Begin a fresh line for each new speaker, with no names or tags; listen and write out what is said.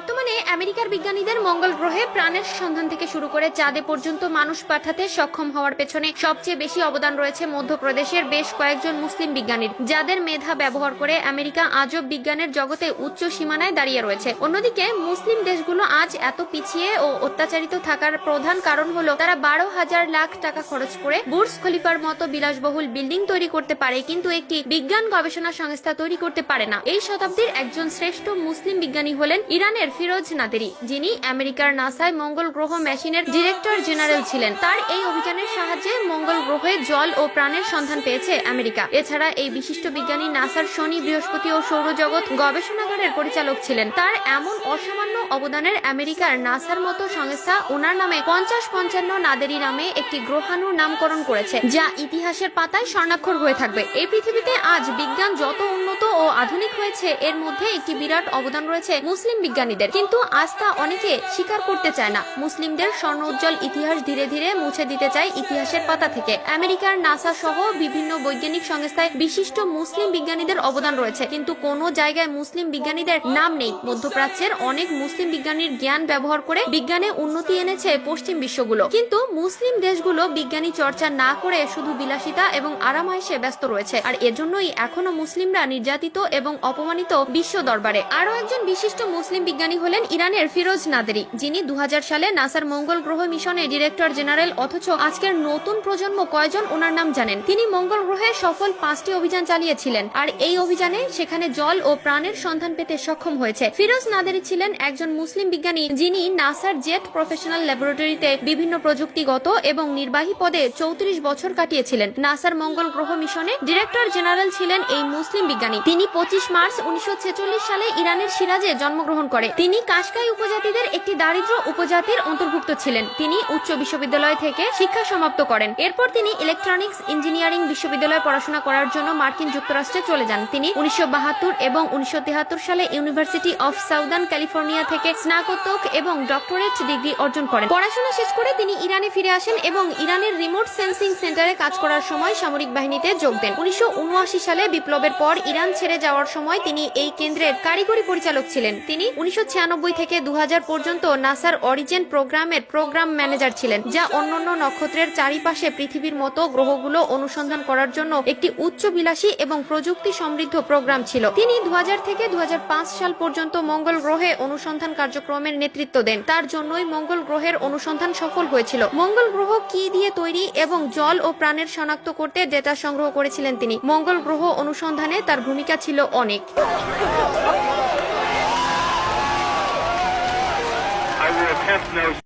বর্তমানে আমেরিকার বিজ্ঞানীদের মঙ্গল গ্রহে প্রাণের সন্ধান থেকে শুরু করে চাঁদে পর্যন্ত মানুষ পাঠাতে সক্ষম হওয়ার পেছনে সবচেয়ে বেশি অবদান রয়েছে মধ্যপ্রদেশের বেশ কয়েকজন মুসলিম বিজ্ঞানীর, যাদের মেধা ব্যবহার করে আমেরিকা আজও বিজ্ঞানের জগতে উচ্চ সীমানায় দাঁড়িয়ে রয়েছে। অন্যদিকে মুসলিম দেশগুলো আজ এত পিছিয়ে ও অত্যাচারিত থাকার প্রধান কারণ হলো তারা 12,000 লাখ টাকা খরচ করে বুর্জ খলিফার মতো বিলাসবহুল বিল্ডিং তৈরি করতে পারে, কিন্তু একটি বিজ্ঞান গবেষণা সংস্থা তৈরি করতে পারে না। এই শতাব্দীর একজন শ্রেষ্ঠ মুসলিম বিজ্ঞানী হলেন ইরানের ফিরোজ নাদেরি, যিনি আমেরিকার নাসায় মঙ্গল গ্রহ মেশিনের ডিরেক্টর জেনারেল ছিলেন। তার এই অভিযানের সাহায্যে মঙ্গল গ্রহে জল ও প্রাণের সন্ধান পেয়েছে আমেরিকা। এছাড়া এই বিশিষ্ট বিজ্ঞানী নাসার শনি, বৃহস্পতি ও সৌরজগৎ গবেষণাগারের পরিচালক ছিলেন। তার এমন অসামান্য অবদানের আমেরিকার নাসার মতো সংস্থা ওনার নামে 50-55 নাদেরি নামে একটি গ্রহাণুর নামকরণ করেছে, যা ইতিহাসের পাতায় স্বর্ণাক্ষর হয়ে থাকবে। এই পৃথিবীতে আজ বিজ্ঞান যত উন্নত ও আধুনিক হয়েছে, এর মধ্যে একটি বিরাট অবদান রয়েছে মুসলিম বিজ্ঞানীদের, কিন্তু আজ তা অনেকে স্বীকার করতে চায় না। মুসলিমদের স্বর্ণ উজ্জ্বল ইতিহাস ধীরে ধীরে মুছে দিতে চায় ইতিহাসের পাতা থেকে। আমেরিকার নাসা সহ বিভিন্ন বৈজ্ঞানিক সংস্থায় বিশিষ্ট মুসলিম বিজ্ঞানীদের অবদান রয়েছে, কিন্তু কোনো জায়গায় মুসলিম বিজ্ঞানীদের নাম নেই। মধ্যপ্রাচ্যের অনেক মুসলিম বিজ্ঞানীর জ্ঞান ব্যবহার করে বিজ্ঞানে উন্নতি এনেছে পশ্চিম বিশ্বগুলো, কিন্তু মুসলিম দেশগুলো বিজ্ঞানী চর্চা না করে শুধু বিলাসিতা এবং আরামায়েশে ব্যস্ত রয়েছে। আর এজন্যই এখনো মুসলিমরা নির্যাতিত এবং অপমানিত বিশ্ব দরবারে। আরো একজন বিশিষ্ট মুসলিম বিজ্ঞানী হলেন ইরানের ফিরোজ নাদেরি, যিনি 2000 সালে নাসার মঙ্গল গ্রহ মিশনে ডিরেক্টর জেনারেল। অথচ আজকের নতুন প্রজন্ম কয়জন ওনার নাম জানেন? তিনি মঙ্গল গ্রহে সফল 5টি অভিযান চালিয়েছিলেন, আর এই অভিযানে সেখানে জল ও প্রাণের সন্ধান পেতে সক্ষম হয়েছে। ফিরোজ নাদেরি ছিলেন একজন মুসলিম বিজ্ঞানী, যিনি নাসার জেট প্রফেশনাল ল্যাবরেটরিতে বিভিন্ন প্রযুক্তিগত এবং নির্বাহী পদে 34 বছর কাটিয়েছিলেন। নাসার মঙ্গল গ্রহ মিশনে ডিরেক্টর জেনারেল ছিলেন এই মুসলিম বিজ্ঞানী। তিনি 25 মার্চ 1946 সালে ইরানের সিরাজে জন্মগ্রহণ করেন। তিনি কাশকাই উপজাতিদের একটি দারিদ্র উপজাতির অন্তর্ভুক্ত ছিলেন। তিনি উচ্চ বিশ্ববিদ্যালয় থেকে শিক্ষা সমাপ্ত করেন। এরপর তিনি ইলেকট্রনিক্স ইঞ্জিনিয়ারিং বিশ্ববিদ্যালয়ে পড়াশোনা করার জন্য মার্কিন যুক্তরাষ্ট্রে চলে যান। তিনি 1972 এবং 1973 সালে ইউনিভার্সিটি অফ সাউদার্ন ক্যালিফোর্নিয়া থেকে স্নাতক এবং ডক্টরেট ডিগ্রি অর্জন করেন। পড়াশোনা শেষ করে তিনি ইরানে ফিরে আসেন এবং ইরানের রিমোট সেন্সিং সেন্টারে কাজ করার সময় সামরিক বাহিনীতে যোগ দেন। 1979 সালে বিপ্লবের পর ইরান ছেড়ে যাওয়ার সময় তিনি এই কেন্দ্রের কারিগরি পরিচালক ছিলেন। তিনি 1996 থেকে 2000 পর্যন্ত নাসার অরিজিন প্রোগ্রামের প্রোগ্রাম ম্যানেজার ছিলেন, যা অন্যান্য নক্ষত্রের চারিপাশে পৃথিবীর মতো গ্রহগুলো অনুসন্ধান করার জন্য একটি উচ্চবিলাসী এবং প্রযুক্তি সমৃদ্ধ প্রোগ্রাম ছিল। তিনি 2000 থেকে 2005 সাল পর্যন্ত মঙ্গল গ্রহে অনুসন্ধান কার্যক্রমের নেতৃত্ব দেন। তার জন্যই মঙ্গল গ্রহের অনুসন্ধান সফল হয়েছিল। মঙ্গল গ্রহ কি দিয়ে তৈরি এবং জল ও প্রাণের শনাক্ত করতে ডেটা সংগ্রহ করেছিলেন তিনি। মঙ্গল গ্রহ অনুসন্ধানে তার ভূমিকা ছিল অনেক।